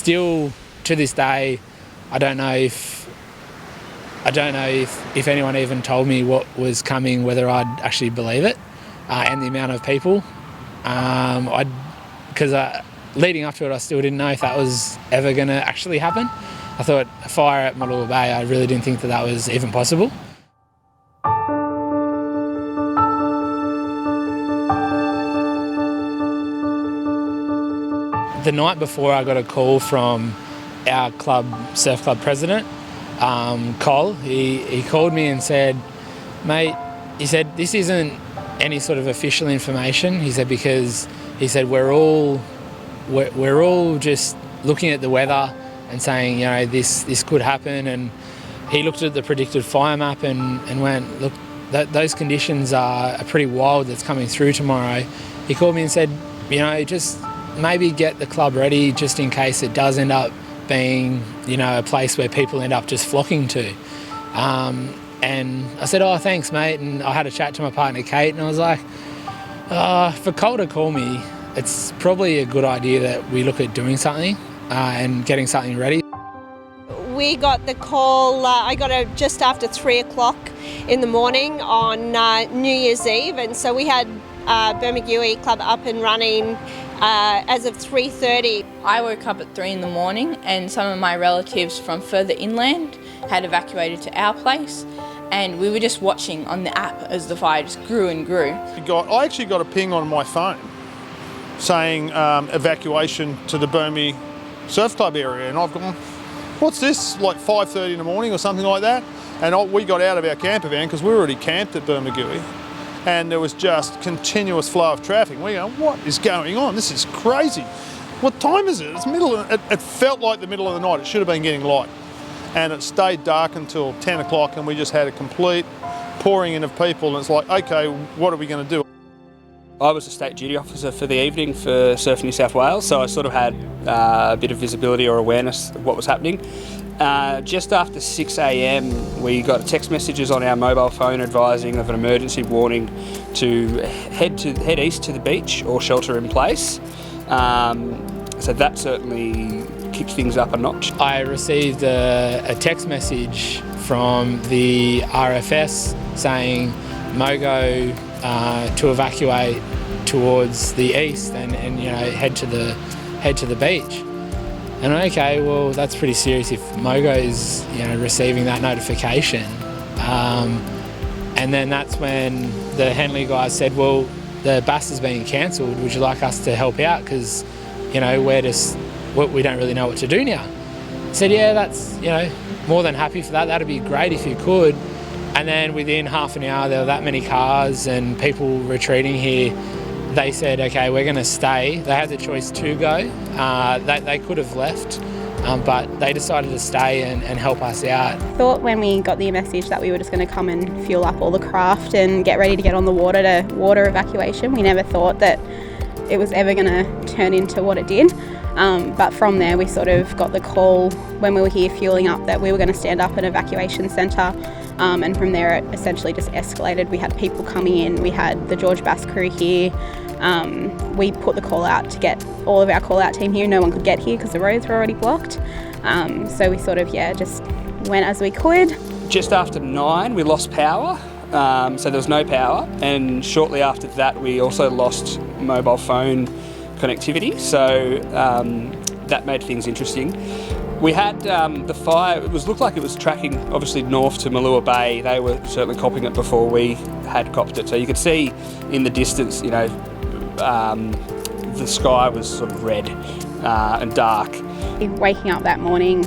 still to this day, I don't know if anyone even told me what was coming, whether I'd actually believe it, and the amount of people. Because leading up to it, I still didn't know if that was ever going to actually happen. I thought a fire at Malua Bay, I really didn't think that was even possible. The night before, I got a call from our surf club president, Cole. He called me and said, "Mate," he said, "this isn't any sort of official information." He said, because he said we're all just looking at the weather and saying, this could happen. And he looked at the predicted fire map and went, "Look, those conditions are pretty wild that's coming through tomorrow." He called me and said, just maybe get the club ready just in case it does end up being, a place where people end up just flocking to. And I said, "Oh, thanks, mate." And I had a chat to my partner, Kate, and I was like, for Cole to call me, it's probably a good idea that we look at doing something and getting something ready. We got the call, I got it just after 3 o'clock in the morning on New Year's Eve, and so we had Bermagui Club up and running as of 3:30. I woke up at 3 in the morning and some of my relatives from further inland had evacuated to our place, and we were just watching on the app as the fire just grew and grew. I actually got a ping on my phone saying evacuation to the Burmy Surf Club area, and I've gone, "What's this, like 5:30 in the morning or something like that?" And we got out of our camper van because we were already camped at Bermagui, and there was just continuous flow of traffic. We go, "What is going on? This is crazy. What time is it?" It felt like the middle of the night. It should have been getting light. And it stayed dark until 10 o'clock, and we just had a complete pouring in of people, and it's like, okay, what are we going to do? I was a state duty officer for the evening for Surf New South Wales, so I sort of had a bit of visibility or awareness of what was happening. Just after 6 a.m, we got text messages on our mobile phone advising of an emergency warning to head east to the beach or shelter in place. So that certainly kicked things up a notch. I received a text message from the RFS saying Mogo to evacuate towards the east and head to the beach. And okay, well, that's pretty serious if Mogo is receiving that notification. And then that's when the Henley guys said, "Well, the Bass is being cancelled. Would you like us to help out? Because we don't really know what to do now." I said, "Yeah, that's more than happy for that. That'd be great if you could." And then within half an hour, there were that many cars and people retreating here. They said, "Okay, we're going to stay." They had the choice to go. They could have left, but they decided to stay and help us out. Thought when we got the message that we were just going to come and fuel up all the craft and get ready to get on the water to water evacuation. We never thought that it was ever going to turn into what it did. But from there, we sort of got the call when we were here fueling up that we were going to stand up an evacuation centre. And from there, it essentially just escalated. We had people coming in. We had the George Bass crew here. We put the call out to get all of our call out team here. No one could get here because the roads were already blocked. So we sort of, just went as we could. Just after 9, we lost power. So there was no power. And shortly after that, we also lost mobile phone connectivity. So that made things interesting. We had the fire, looked like it was tracking obviously north to Malua Bay. They were certainly copping it before we had copped it. So you could see in the distance, the sky was sort of red and dark. Waking up that morning,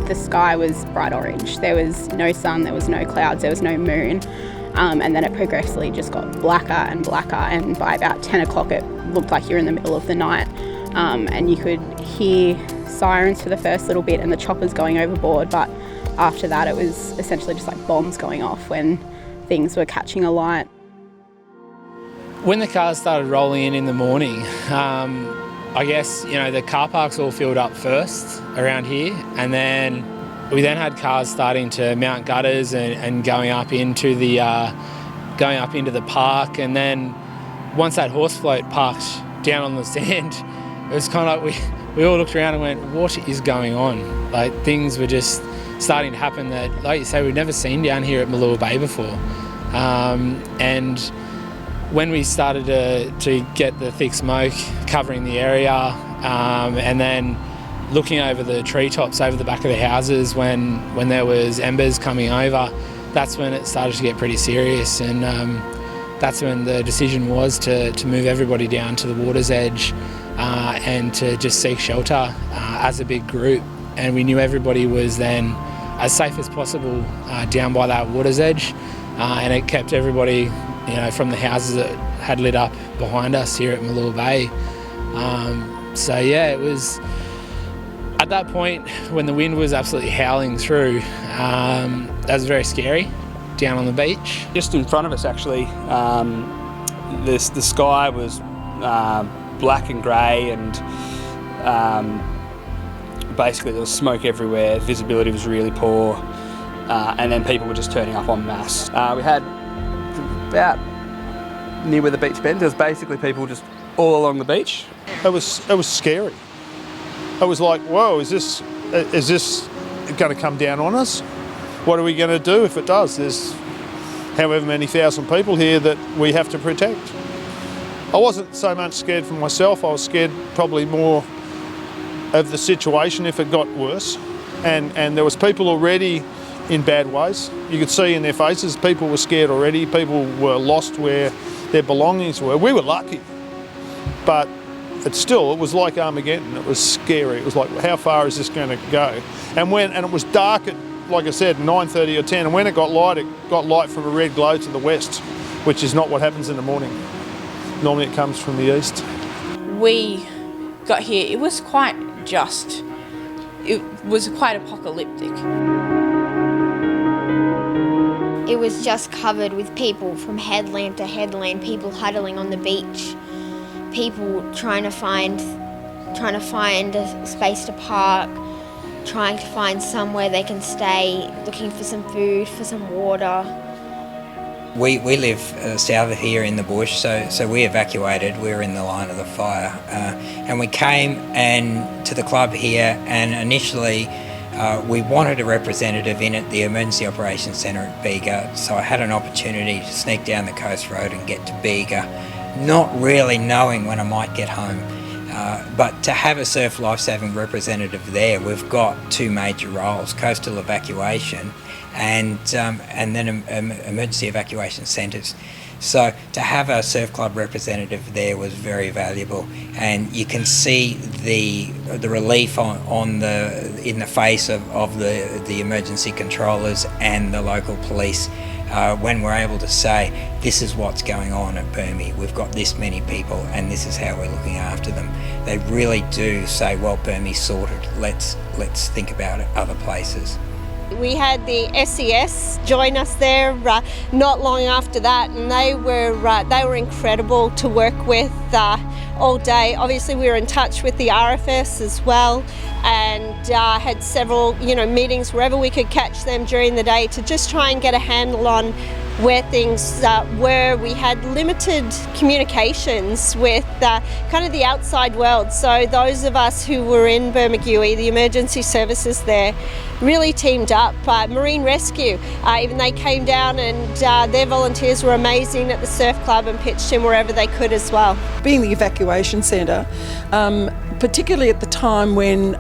the sky was bright orange. There was no sun, there was no clouds, there was no moon. And then it progressively just got blacker and blacker. And by about 10 o'clock, it looked like you're in the middle of the night. And you could hear sirens for the first little bit and the choppers going overboard, but after that it was essentially just like bombs going off when things were catching alight. When the cars started rolling in the morning, I guess the car parks all filled up first around here, and then we had cars starting to mount gutters and going up into the park, and then once that horse float parked down on the sand, it was kind of like we all looked around and went, what is going on? Like, things were just starting to happen that, like you say, we've never seen down here at Malua Bay before. And when we started to get the thick smoke covering the area, and then looking over the treetops over the back of the houses when there was embers coming over, that's when it started to get pretty serious. And that's when the decision was to move everybody down to the water's edge and to just seek shelter as a big group. And we knew everybody was then as safe as possible down by that water's edge, and it kept everybody, from the houses that had lit up behind us here at Malua Bay. So yeah, it was at that point when the wind was absolutely howling through. That was very scary down on the beach. Just in front of us, actually, the sky was black and grey, and basically there was smoke everywhere. Visibility was really poor, and then people were just turning up en masse. We had about near where the beach bends. There was basically people just all along the beach. It was scary. It was like, whoa, is this going to come down on us? What are we going to do if it does? There's however many thousand people here that we have to protect. I wasn't so much scared for myself. I was scared probably more of the situation if it got worse. And there was people already in bad ways. You could see in their faces, people were scared already. People were lost where their belongings were. We were lucky, but it was like Armageddon. It was scary. It was like, how far is this going to go? And it was dark at, like I said, 9:30 or 10, and when it got light from a red glow to the west, which is not what happens in the morning. Normally it comes from the east. We got here, it was quite apocalyptic. It was just covered with people from headland to headland, people huddling on the beach, people trying to find a space to park, trying to find somewhere they can stay, looking for some food, for some water. We live south of here in the bush, so we evacuated. We were in the line of the fire, and we came to the club here, and initially we wanted a representative in at the Emergency Operations Centre at Bega, so I had an opportunity to sneak down the coast road and get to Bega, not really knowing when I might get home. But to have a surf lifesaving representative there, we've got two major roles: coastal evacuation and then emergency evacuation centres. So to have a surf club representative there was very valuable, and you can see the relief in the face of the emergency controllers and the local police when we're able to say, this is what's going on at Burmie, we've got this many people and this is how we're looking after them. They really do say, well, Burmie's sorted, let's think about other places. We had the SES join us there not long after that, and they were incredible to work with all day. Obviously we were in touch with the RFS as well, and had several meetings wherever we could catch them during the day to just try and get a handle on where things were. We had limited communications with kind of the outside world, so those of us who were in Bermagui, the emergency services there, really teamed up. Marine Rescue, even they came down, and their volunteers were amazing at the surf club and pitched in wherever they could as well. Being the evacuation centre, particularly at the time when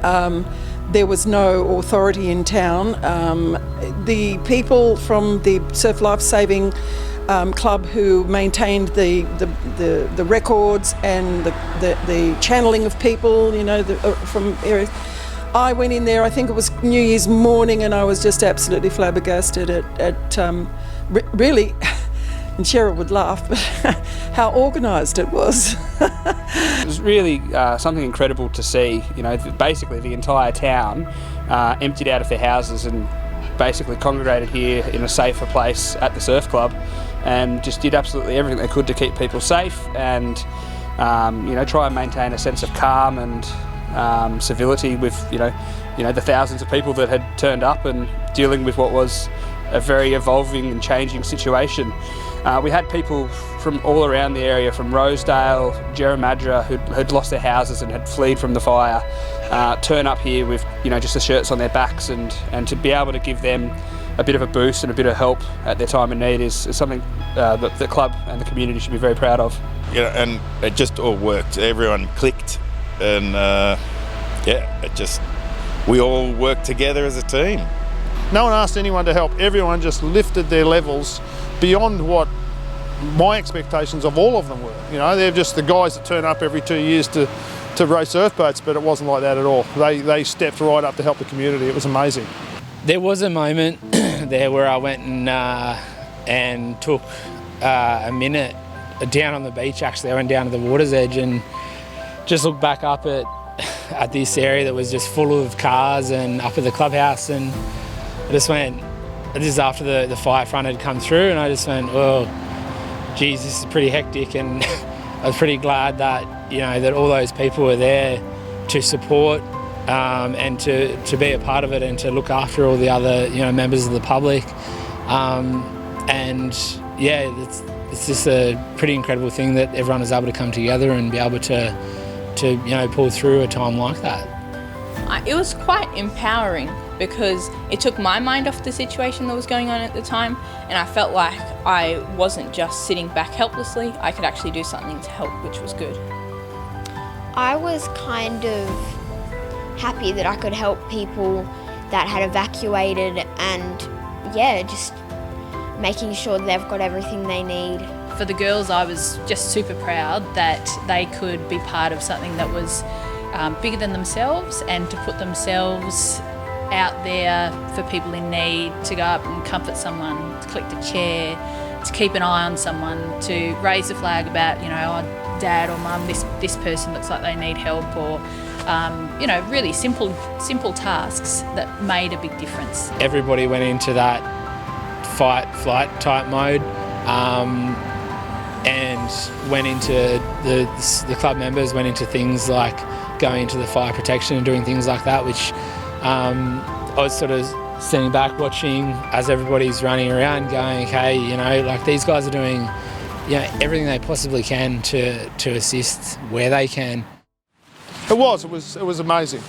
there was no authority in town, the people from the Surf Lifesaving Club who maintained the records and the channeling of people, from areas. I went in there, I think it was New Year's morning, and I was just absolutely flabbergasted at really, and Cheryl would laugh, but how organised it was. It was really something incredible to see. Basically the entire town emptied out of their houses and basically congregated here in a safer place at the surf club, and just did absolutely everything they could to keep people safe and try and maintain a sense of calm and civility with the thousands of people that had turned up and dealing with what was a very evolving and changing situation. We had people from all around the area, from Rosedale, Jerrimadra, who'd lost their houses and had fled from the fire, turn up here with just the shirts on their backs, and to be able to give them a bit of a boost and a bit of help at their time of need is something that the club and the community should be very proud of. And it just all worked. Everyone clicked, and we all worked together as a team. No one asked anyone to help. Everyone just lifted their levels beyond what my expectations of all of them were. They're just the guys that turn up every 2 years to race surf boats, but it wasn't like that at all. They stepped right up to help the community. It was amazing. There was a moment there where I went and took a minute down on the beach. Actually, I went down to the water's edge and just looked back up at this area that was just full of cars and up at the clubhouse, and I just went, this is after the fire front had come through, and I just went, oh, geez, this is pretty hectic. And I was pretty glad that, that all those people were there to support and to be a part of it and to look after all the other, members of the public. It's just a pretty incredible thing that everyone was able to come together and be able to pull through a time like that. It was quite empowering because it took my mind off the situation that was going on at the time, and I felt like I wasn't just sitting back helplessly. I could actually do something to help, which was good. I was kind of happy that I could help people that had evacuated, and just making sure they've got everything they need. For the girls, I was just super proud that they could be part of something that was bigger than themselves, and to put themselves out there for people in need, to go up and comfort someone, to collect a chair, to keep an eye on someone, to raise a flag about, oh, dad or mum, this person looks like they need help, or really simple tasks that made a big difference. Everybody went into that fight, flight type mode, and went into the club members went into things like going into the fire protection and doing things like that, which I was sort of standing back watching as everybody's running around going, hey, these guys are doing everything they possibly can to assist where they can. It was amazing.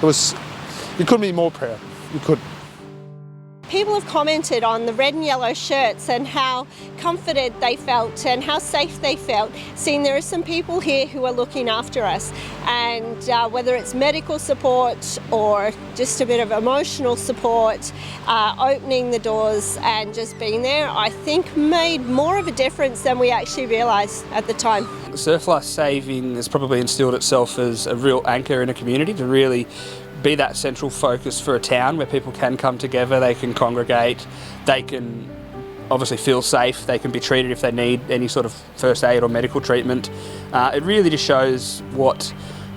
You couldn't be more proud. You couldn't. People have commented on the red and yellow shirts and how comforted they felt and how safe they felt, seeing there are some people here who are looking after us, and whether it's medical support or just a bit of emotional support, opening the doors and just being there, I think made more of a difference than we actually realised at the time. Surf life saving has probably instilled itself as a real anchor in a community to really be that central focus for a town where people can come together, they can congregate, they can obviously feel safe, they can be treated if they need any sort of first aid or medical treatment. It really just shows what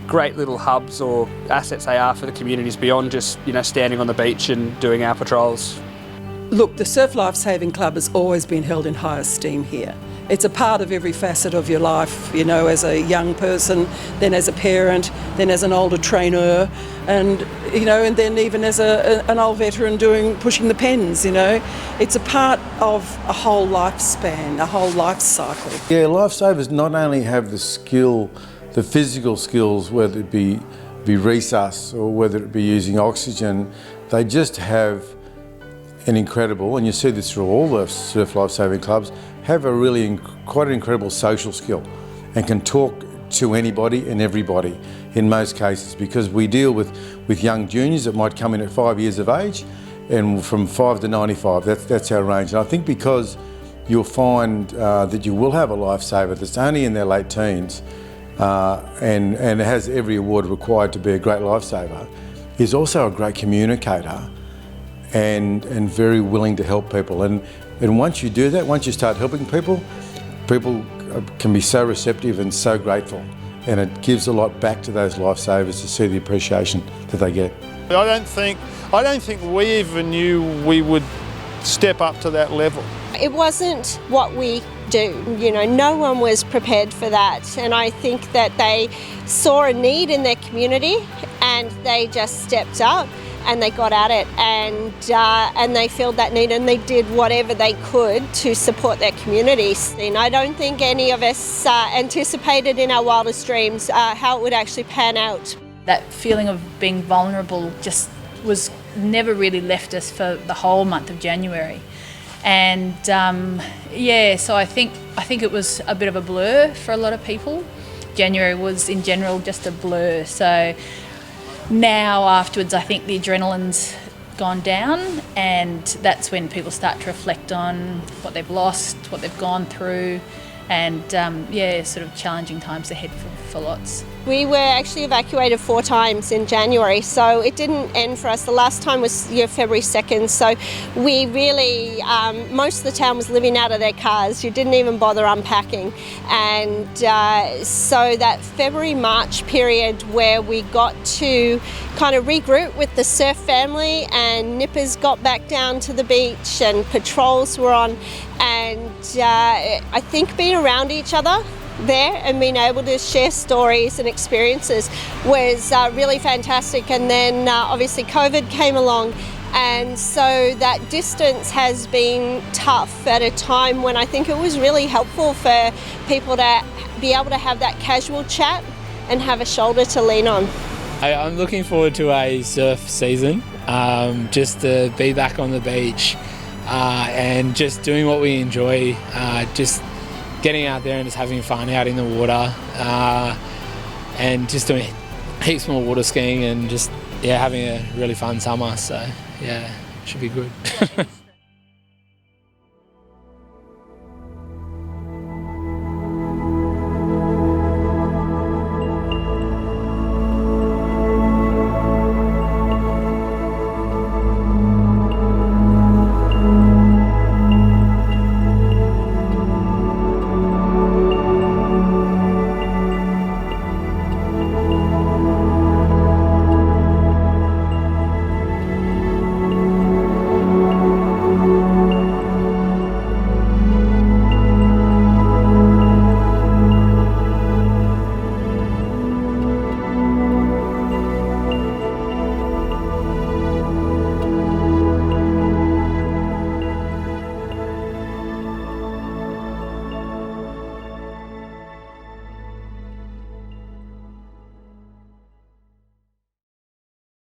great little hubs or assets they are for the communities beyond just standing on the beach and doing our patrols. Look, the Surf Life Saving Club has always been held in high esteem here. It's a part of every facet of your life, as a young person, then as a parent, then as an older trainer, and and then even as an old veteran pushing the pens. It's a part of a whole lifespan, a whole life cycle. Yeah, lifesavers not only have the skill, the physical skills, whether it be resus or whether it be using oxygen, they just have an incredible, and you see this through all the surf life saving clubs, have a really quite an incredible social skill and can talk to anybody and everybody in most cases, because we deal with young juniors that might come in at 5 years of age, and from 5 to 95, that's our range. And I think because you'll find that you will have a lifesaver that's only in their late teens and has every award required to be a great lifesaver, is also a great communicator and very willing to help people. And once you do that, once you start helping people, people can be so receptive and so grateful, and it gives a lot back to those lifesavers to see the appreciation that they get. I don't think we even knew we would step up to that level. It wasn't what we do, no one was prepared for that, and I think that they saw a need in their community and they just stepped up and they got at it, and they filled that need, and they did whatever they could to support their communities. And I don't think any of us anticipated in our wildest dreams how it would actually pan out. That feeling of being vulnerable just was never really left us for the whole month of January. And so I think it was a bit of a blur for a lot of people. January was in general just a blur. So now afterwards, I think the adrenaline's gone down, and that's when people start to reflect on what they've lost, what they've gone through, and sort of challenging times ahead for lots. We were actually evacuated 4 times in January, so it didn't end for us. The last time was February 2nd, so we really, most of the town was living out of their cars. You didn't even bother unpacking. And so that February-March period where we got to kind of regroup with the surf family, and nippers got back down to the beach and patrols were on, and I think being around each other there and being able to share stories and experiences was really fantastic. And then obviously COVID came along, and so that distance has been tough at a time when I think it was really helpful for people to be able to have that casual chat and have a shoulder to lean on. I'm looking forward to a surf season, just to be back on the beach and just doing what we enjoy, just getting out there and just having fun out in the water, and just doing heaps more water skiing, and just having a really fun summer. So should be good.